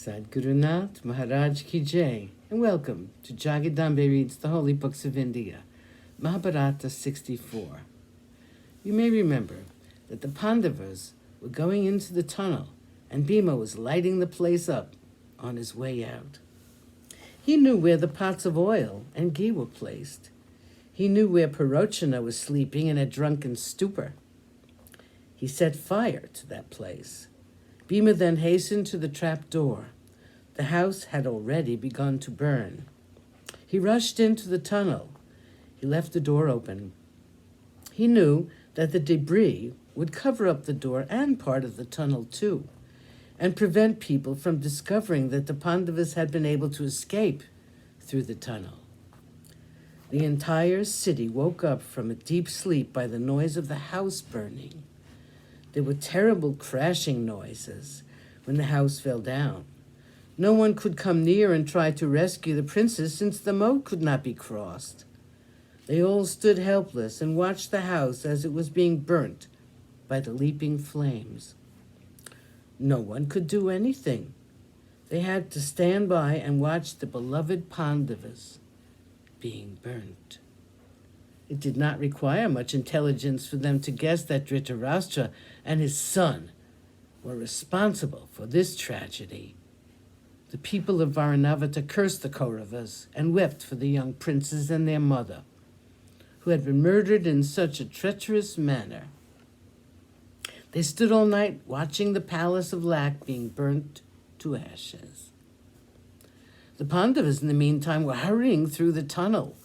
Sadhguru Nath Maharaj Ki Jai, and welcome to Jagadambe Reads the Holy Books of India, Mahabharata64. You may remember that the Pandavas were going into the tunnel, and Bhima was lighting the place up on his way out. He knew where the pots of oil and ghee were placed. He knew where Parochana was sleeping in a drunken stupor. He set fire to that place. Bhima then hastened to the trap door. The house had already begun to burn. He rushed into the tunnel. He left the door open. He knew that the debris would cover up the door and part of the tunnel too, and prevent people from discovering that the Pandavas had been able to escape through the tunnel. The entire city woke up from a deep sleep by the noise of the house burning. There were terrible crashing noises when the house fell down. No one could come near and try to rescue the princess since the moat could not be crossed. They all stood helpless and watched the house as it was being burnt by the leaping flames. No one could do anything. They had to stand by and watch the beloved Pandavas being burnt. It did not require much intelligence for them to guess that Dhritarashtra and his son were responsible for this tragedy. The people of Varanavata cursed the Kauravas and wept for the young princes and their mother, who had been murdered in such a treacherous manner. They stood all night watching the palace of Lak being burnt to ashes. The Pandavas, in the meantime, were hurrying through the tunnel.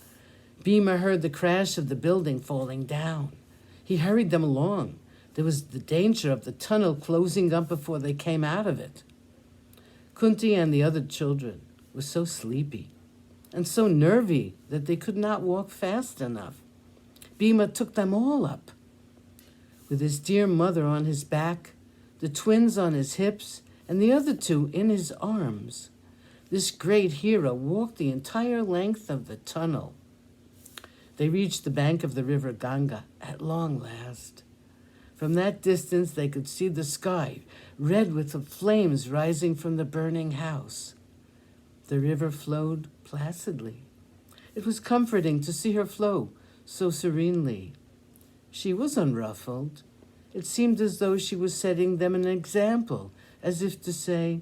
Bhima heard the crash of the building falling down. He hurried them along. There was the danger of the tunnel closing up before they came out of it. Kunti and the other children were so sleepy and so nervy that they could not walk fast enough. Bhima took them all up. With his dear mother on his back, the twins on his hips, and the other two in his arms, this great hero walked the entire length of the tunnel. They reached the bank of the river Ganga at long last. From that distance, they could see the sky, red with the flames rising from the burning house. The river flowed placidly. It was comforting to see her flow so serenely. She was unruffled. It seemed as though she was setting them an example, as if to say,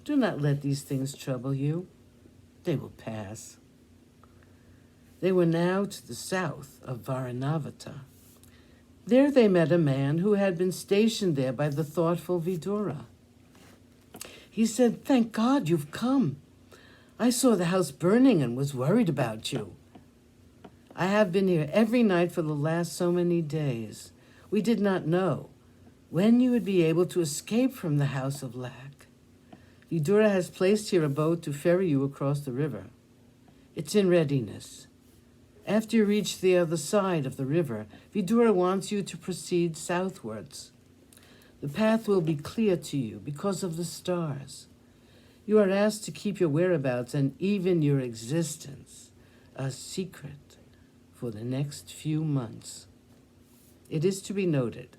"Do not let these things trouble you. They will pass." They were now to the south of Varanavata. There they met a man who had been stationed there by the thoughtful Vidura. He said, "Thank God you've come. I saw the house burning and was worried about you. I have been here every night for the last so many days. We did not know when you would be able to escape from the house of Lak. Vidura has placed here a boat to ferry you across the river. It's in readiness. After you reach the other side of the river, Vidura wants you to proceed southwards. The path will be clear to you because of the stars. You are asked to keep your whereabouts and even your existence a secret for the next few months." It is to be noted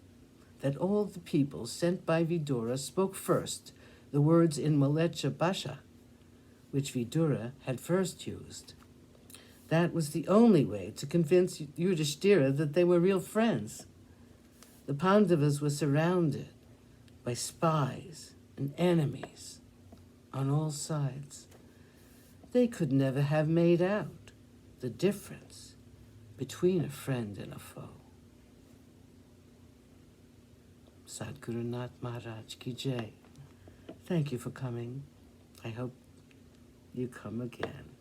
that all the people sent by Vidura spoke first the words in Malecha Bhasha, which Vidura had first used. That was the only way to convince Yudhishthira that they were real friends. The Pandavas were surrounded by spies and enemies on all sides. They could never have made out the difference between a friend and a foe. Sadhguru Nath Maharaj Ki Jai. Thank you for coming. I hope you come again.